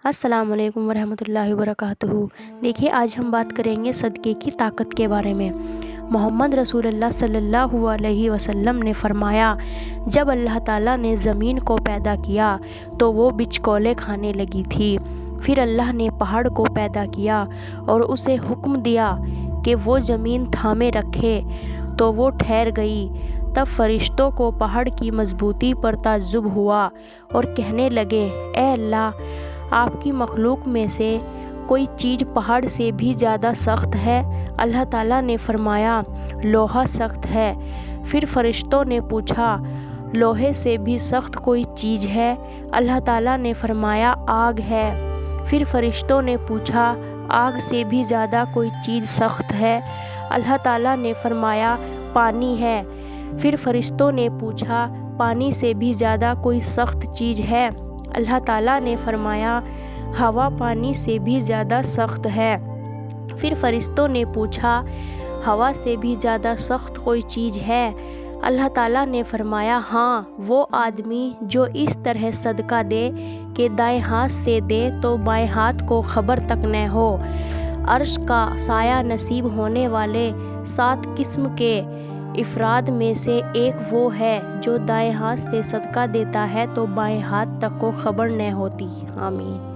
السلام علیکم ورحمۃ اللہ وبرکاتہ۔ دیکھیے آج ہم بات کریں گے صدقے کی طاقت کے بارے میں۔ محمد رسول اللہ صلی اللہ علیہ وسلم نے فرمایا، جب اللہ تعالیٰ نے زمین کو پیدا کیا تو وہ بچکولے کھانے لگی تھی۔ پھر اللہ نے پہاڑ کو پیدا کیا اور اسے حکم دیا کہ وہ زمین تھامے رکھے تو وہ ٹھہر گئی۔ تب فرشتوں کو پہاڑ کی مضبوطی پر تعجب ہوا اور کہنے لگے، اے اللہ، آپ کی مخلوق میں سے کوئی چیز پہاڑ سے بھی زیادہ سخت ہے؟ اللہ تعالیٰ نے فرمایا، لوہا سخت ہے۔ پھر فرشتوں نے پوچھا، لوہے سے بھی سخت کوئی چیز ہے؟ اللہ تعالیٰ نے فرمایا، آگ ہے۔ پھر فرشتوں نے پوچھا، آگ سے بھی زیادہ کوئی چیز سخت ہے؟ اللہ تعالیٰ نے فرمایا، پانی ہے۔ پھر فرشتوں نے پوچھا، پانی سے بھی زیادہ کوئی سخت چیز ہے؟ اللہ تعالیٰ نے فرمایا، ہوا پانی سے بھی زیادہ سخت ہے۔ پھر فرشتوں نے پوچھا، ہوا سے بھی زیادہ سخت کوئی چیز ہے؟ اللہ تعالیٰ نے فرمایا، ہاں، وہ آدمی جو اس طرح صدقہ دے کہ دائیں ہاتھ سے دے تو بائیں ہاتھ کو خبر تک نہ ہو۔ عرش کا سایہ نصیب ہونے والے 7 قسم کے افراد میں سے ایک وہ ہے جو دائیں ہاتھ سے صدقہ دیتا ہے تو بائیں ہاتھ تک کو خبر نہ ہوتی۔ آمین۔